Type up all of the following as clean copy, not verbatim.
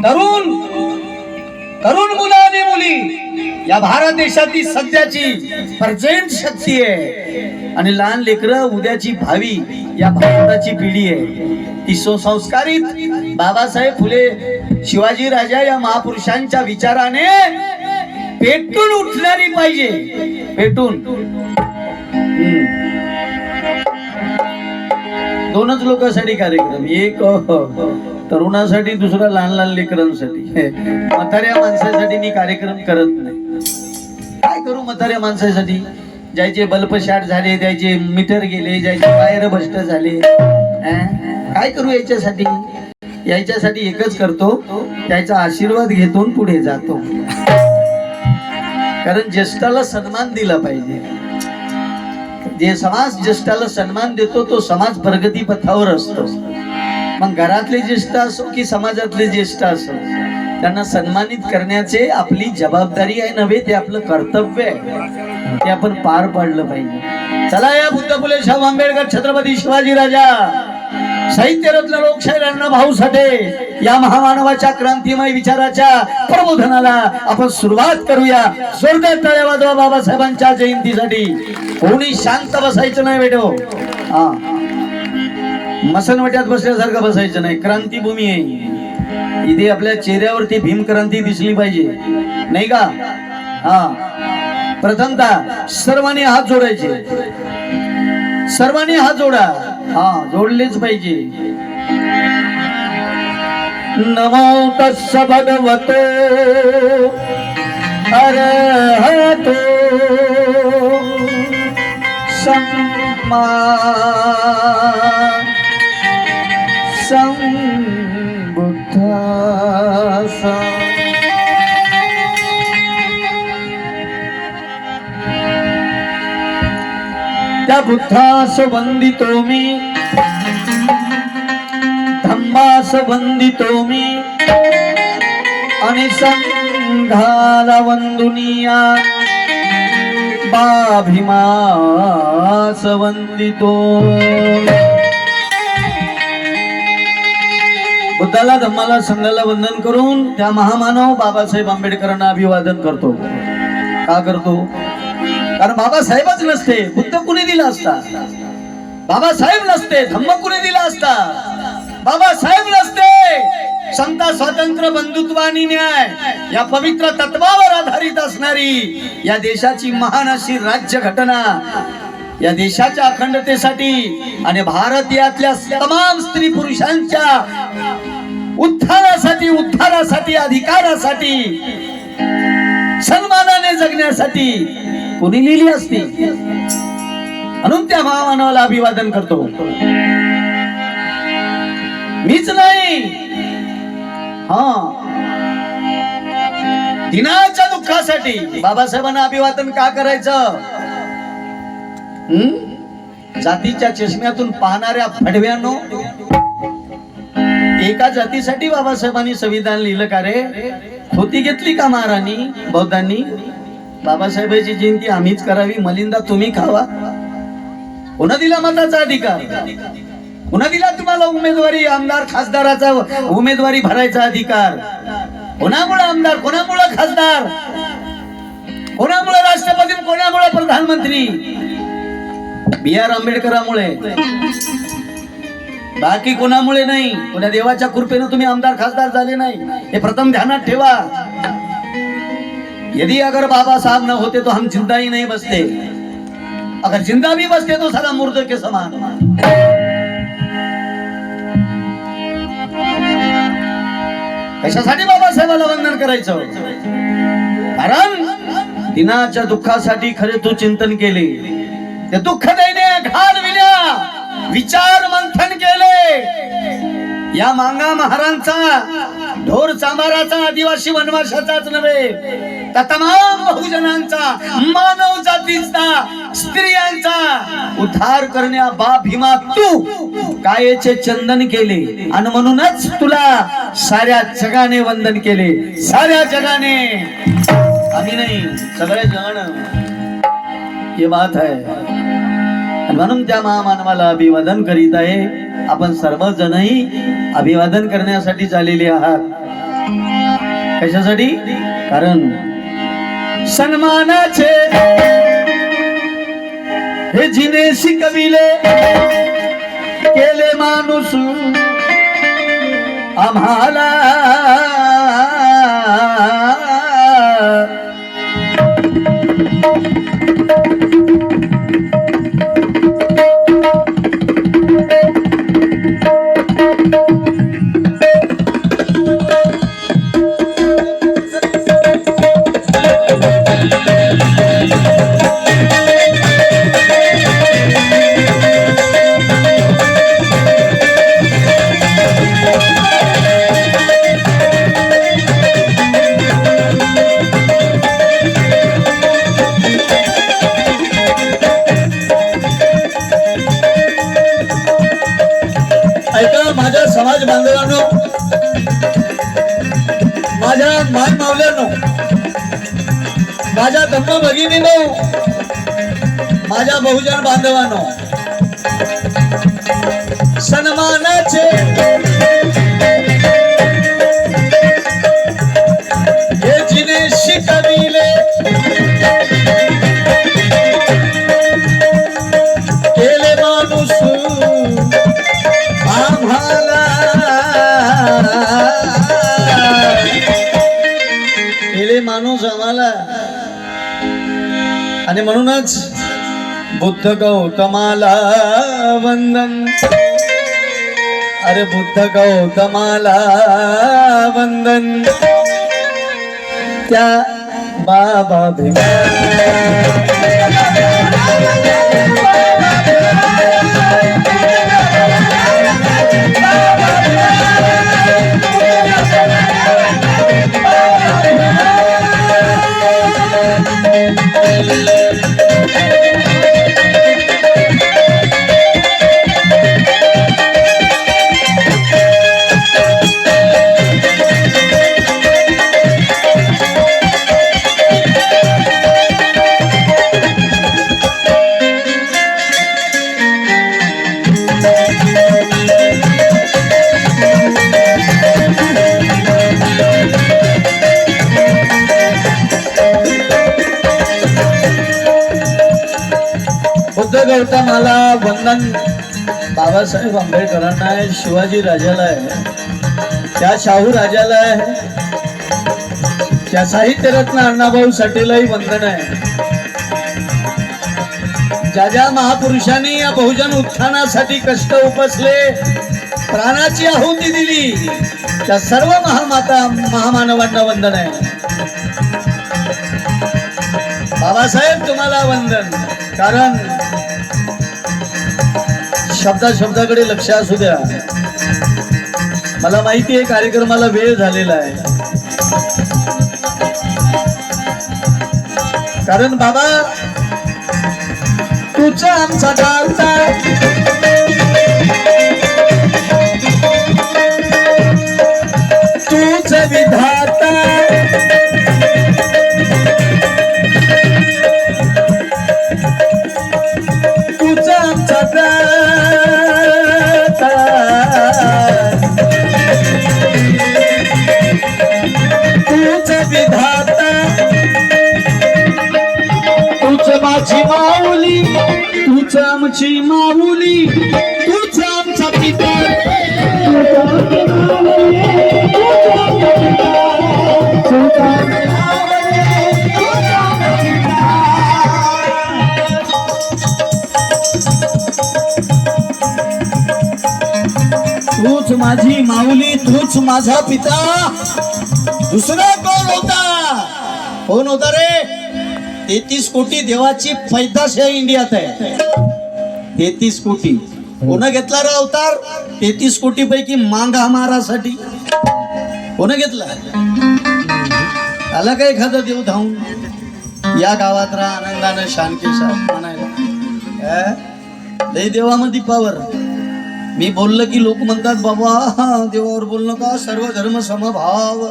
तरुण तरुण मुलं आणि मुली या भारत देशाची सध्याची प्रेझेंट शक्ती आहे आणि लहान लेकरं उद्याची भावी या भारताची पिढी आहे। ती सुसंस्कारित बाबासाहेब फुले शिवाजी राजा या महापुरुषांच्या विचाराने पेटून उठणारी पाहिजे। पेटून दोनच लोकांसाठी कार्यक्रम, एक तरुणासाठी, दुसरा लहान लहान लेकरांसाठी। म्हाताऱ्या माणसासाठी मी कार्यक्रम करत नाही। काय करू म्हाताऱ्या माणसासाठी? ज्याचे बल्ब शॉर्ट झाले, ज्याचे मीटर गेले, ज्याचे वायर बस्ट झाले, काय करू याच्यासाठी? याच्यासाठी एकच करतो, त्याचा आशीर्वाद घेतो पुढे जातो। कारण ज्येष्ठाला सन्मान दिला पाहिजे। जे समाज ज्येष्ठाला सन्मान देतो तो समाज प्रगती पथावर असतो। मग घरातले ज्येष्ठ असो की समाजातले ज्येष्ठ असो, त्यांना सन्मानित करण्याचे आपली जबाबदारी आहे नव्हे, ते आपलं कर्तव्य आहे, ते आपण पार पाडलं पाहिजे। चला या बुद्ध फुले शाहू आंबेडकर छत्रपती शिवाजी राजा साहित्य रत्न लोकशाही अण्णा भाऊ साठे या महामानवाच्या क्रांतिमय विचाराच्या प्रबोधनाला आपण सुरुवात करूया। जोरदार टाळ्या वाजवा बाबासाहेबांच्या जयंतीसाठी। कोणी शांत बसायचं नाही बेटो, मसनवट्यात बसल्यासारखं बसायचं नाही। क्रांतीभूमी आहे इथे, आपल्या चेहऱ्यावरती भीम क्रांती दिसली पाहिजे, नाही का? प्रथमतः सर्वांनी हात जोडायचे, सर्वांनी हात जोडा, जोडलेच पाहिजे। नमो तस्स भगवतो अरहतो सम्मा संबुद्धास्स। त्या बुद्धास वंदितो मी, धम्मास वंदितो मी, आणि संघाला वंदुनिया बाभिमास वंदितो। बुद्धाला, धम्माला, संघाला वंदन करून त्या महामानव बाबासाहेब आंबेडकरांना अभिवादन करतो। का करतो? कारण बाबासाहेबच नसते बुद्ध कुणी दिला असता? बाबासाहेब नसते धम्म कुणी दिला असता? बाबासाहेब नसते समता, स्वातंत्र्य, बंधुत्व आणि न्याय या पवित्र तत्वावर आधारित असणारी या देशाची महान अशी राज्य घटना, या देशाच्या अखंडतेसाठी आणि भारतीयातल्या तमाम स्त्री पुरुषांच्या उत्थानासाठी, उद्धारासाठी, अधिकारासाठी, सन्मानाने जगण्यासाठी कोणी लिहिली असती? म्हणून त्या महामानवाला अभिवादन करतो। मीच नाही, दिनाच्या दुःखासाठी बाबासाहेबांना अभिवादन का करायचं? जातीच्या चष्म्यातून पाहणाऱ्या भडव्यानो, एका जातीसाठी बाबासाहेबांनी संविधान लिहिलं का रे? खोती घेतली का महाराणी बौद्धांनी? बाबासाहेबांची जयंती आम्हीच करावी, मलिंदा तुम्ही खावा? कोणा दिला मताचा अधिकार? कोणा दिला तुम्हाला उमेदवारी, आमदार खासदाराचा उमेदवारी भरायचा अधिकार? कोणामुळे आमदार, कोणामुळे खासदार, कोणामुळे राष्ट्रपती, कोणामुळे प्रधानमंत्री? B.R. आंबेडकरांमुळे, बाकी कोणामुळे नाही। कोणा देवाच्या कृपेने तुम्ही आमदार खासदार झाले नाही, हे प्रथम ध्यानात ठेवा। यदि अगर बाबा साहब न होते तो हम जिंदा ही नहीं बसते, अगर जिंदा भी बसते तो सारा मुर्दे के समान। कशासाठी बाबासाहेबाला वंदन करायचं? कारण दिनाच्या दुःखासाठी खरे तू चिंतन केले, ते दुःख देणे घालविल्या विचार मंथन केले। या मांगा महारांचा, ढोर चांबाराचा, आदिवासी वनवासाचाच नव्हे, त्या तमाम बहुजनांचा, मानव जातीचा, स्त्रियांचा उद्धार करण्या बा भीमा तू कायेचे चंदन केले आणि म्हणूनच तुला साऱ्या जगाने वंदन केले। साऱ्या जगाने, आम्ही नाही, सगळे जण, हे बात आहे। म्हणून त्या महामानवाला अभिवादन करीत आहे। आपण सर्वजणही अभिवादन करण्यासाठी चाललेले आहात। कशासाठी? कारण सन्मानाचे हे जिने शिकविले केले माणूस आम्हाला माझ्या समाज बांधवांनो, माझ्या मान मावल्यांनो, माझ्या धम्म भगिनींनो, माझ्या बहुजन बांधवांनो, सन्मानाचे हे जिने शिकविले केले माणूस आम्हाला, केले माणूस आम्हाला. आणि म्हणूनच बुद्ध गौतमाला वंदन, अरे बुद्ध गौतमाला वंदन, त्या बाबा भिमा गौतमाला वंदन बाबासाहेब आंबेडकरांना आहे, शिवाजी राजाला आहे, त्या शाहू राजाला आहे, त्या साहित्यरत्न अण्णाभाऊ साठेलाही वंदन आहे. ज्या ज्या महापुरुषांनी या बहुजन उत्थानासाठी कष्ट उपसले, प्राणाची आहुती दिली, त्या सर्व महामाता महामानवांना वंदन आहे. बाबासाहेब तुम्हाला वंदन. कारण शब्दाकडे लक्ष असू द्या. मला माहिती आहे कार्यक्रमाला वेळ झालेला आहे. कारण बाबा तुझा आमचा गावता, तूच विधाता, तुझा आमचा विधाता, तूच माझी माऊली, तूच आमची माऊली, तूच आमचा पिता, तूच माझी माऊली, तूच माझा पिता. दुसरा कोण होता? कोण होता रे? 33 कोटी देवाची पैदाश या इंडियात आहे. 33 कोटी कोण घेतला रे अवतार? 33 कोटी पैकी मांगा मारासाठी कोण घेतला? आला का एखादा देव धावून? या गावात राहा आनंदानं शानकेशा म्हणायला. लय देवामध्ये पावर. मी बोललं की लोक म्हणतात बाबा देवावर बोलणं का, सर्व धर्म समभाव.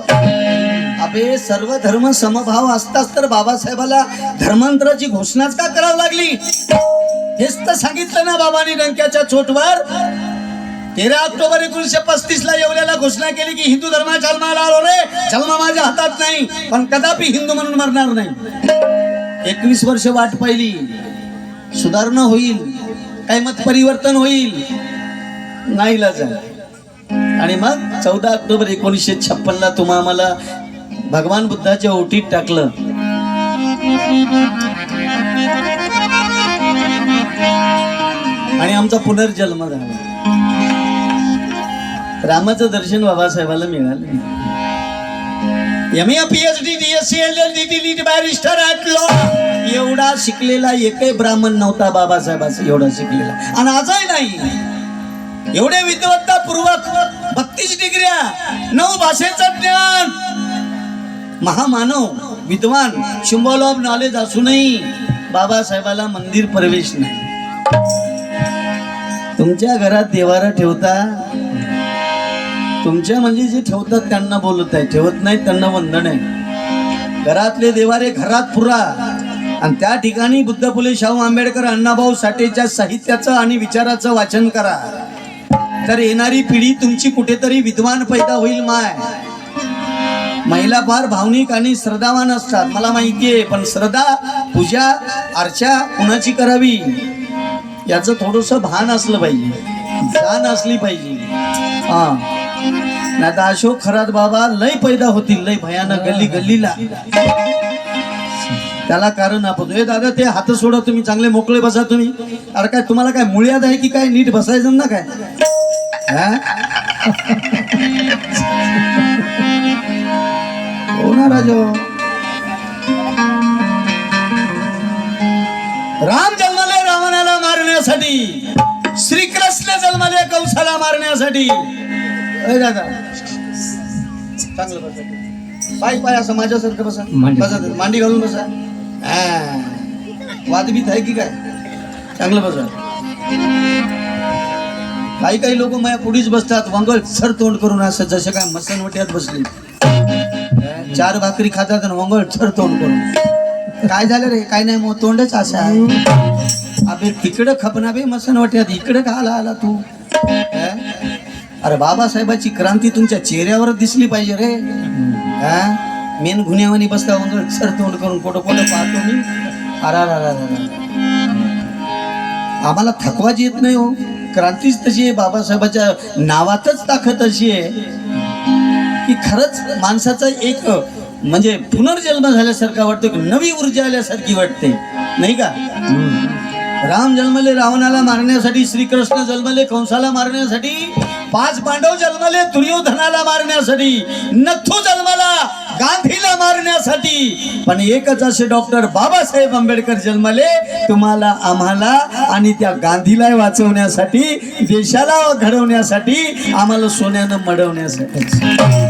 अबे सर्व धर्म समभाव असताच तर बाबासाहेबाला धर्मांतराची घोषणाच का करावी लागली? हेच तर सांगितलं ना बाबांनी डंक्याच्या चोटवर. 13 ऑक्टोबर 1935 ला येवल्याला घोषणा केली की हिंदू धर्माच्या जन्माला आलो रे, जन्म माझ्या हातात नाही पण कदापि हिंदू म्हणून मरणार नाही. 21 वर्ष वाट पाहिली, सुधारणा होईल, काही मत परिवर्तन होईल, नाही झालं. आणि मग 14 ऑक्टोबर 1956 ला तुम्हा आम्हाला भगवान बुद्धाच्या ओटीत टाकलं. आणि आमचा पुनर्जन्म झाला. रामाचं दर्शन बाबासाहेबाला मिळालं. M A PhD DSc LLD barrister at law एवढा शिकलेला एकही ब्राह्मण नव्हता बाबासाहेबाचा एवढा शिकलेला. आणि आजही नाही. एवढे विद्वत्तापूर्वक 32 डिग्र्या, 9 भाषेचं ज्ञान, महामानव, विद्वान, सिम्बॉल ऑफ नॉलेज असूनही बाबासाहेबाला मंदिर प्रवेश नाही. तुमच्या घरात देवारा ठेवता, तुमच्या म्हणजे जे ठेवतात त्यांना बोलत आहे, ठेवत नाही त्यांना वंदन आहे. घरातले देवारे घरात पुरा. आणि त्या ठिकाणी बुद्ध, फुले, शाहू आंबेडकर, अण्णाभाऊ साठेच्या साहित्याचं आणि विचाराचं वाचन करा. तर येणारी पिढी तुमची कुठेतरी विद्वान पैदा होईल. महिला फार भावनिक आणि श्रद्धावान असतात, मला माहितीये. पण श्रद्धा, पूजा, अर्चा कुणाची करावी याचं थोडस भान असलं पाहिजे, जाण असली पाहिजे. नाही तर अशोक खरात बाबा लय पैदा होतील, लय भयानक, गल्ली गल्लीला. त्याला कारण आपण दादा ते हात सोडा, तुम्ही चांगले मोकळे बसा तुम्ही. अरे काय तुम्हाला काय मुळ्यात आहे की काय, नीट बसायचं ना काय. हो ना राजो. राम जन्मले रावणाला मारण्यासाठी, श्रीकृष्ण जन्मले कंसाला मारण्यासाठी. दादा चांगलं बसा, पाय पाय असं माझ्यासारखं बसा, बसा मांडी घालून बसा. वादबीत आहे की काय, चांगलं बसा. काही काही लोक माझ्या पुढेच बसतात, वंगळ सर तोंड करून, असं जसं काय मसनवट्यात बसली. 4 भाकरी खातात आणि वंगळ सर तोंड करून. काय झालं रे, काय नाही मग तोंडच असा. अबे तिकडं खपना बे मसनवट्यात, इकडं का आला तू. अरे बाबासाहेबाची क्रांती तुमच्या चेहऱ्यावर दिसली पाहिजे रे. मेन गुन्ह्यावानी बसता वंगळ सर तोंड करून, कुठं कुठं पाहतो मी. आम्हाला थकवाच येत नाही हो. क्रांतीच तशी आहे, बाबासाहेबाच्या नावातच ताकद अशी आहे की खरंच माणसाचा एक म्हणजे पुनर्जन्म झाल्यासारखा वाटतो, नवी ऊर्जा आल्यासारखी वाटते, नाही का. राम जन्मले रावणाला मारण्यासाठी, श्रीकृष्ण जन्मले कंसाला मारण्यासाठी, 5 पांडव जन्मले दुर्योधनाला मारण्यासाठी, नथू जन्मला गांधीला मारण्यासाठी. पण एकच असे डॉक्टर बाबासाहेब आंबेडकर जन्मले तुम्हाला, आम्हाला आणि त्या गांधीला वाचवण्यासाठी, देशाला घडवण्यासाठी, आम्हाला सोन्यानं मडवण्यासाठी.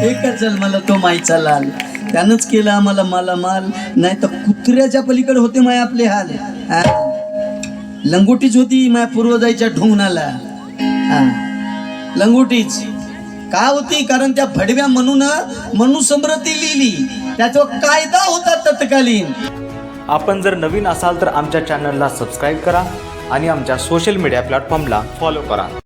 एकच जन्मला तो माईचा लाल. त्यानंच केलं आम्हाला मालामाल. नाही तर कुत्र्याच्या पलीकडे होते माय आपले हाल. लंगोटीच होती माया पूर्वजाईच्या ढोंगणाला. लंगोटीच का होती, कारण त्या भडव्या मनुस्मृती लिहिली, त्याचा कायदा होता तत्कालीन. आपण जर नवीन असाल तर आमच्या चॅनलला सबस्क्राईब करा आणि आमच्या सोशल मीडिया प्लॅटफॉर्मला फॉलो करा.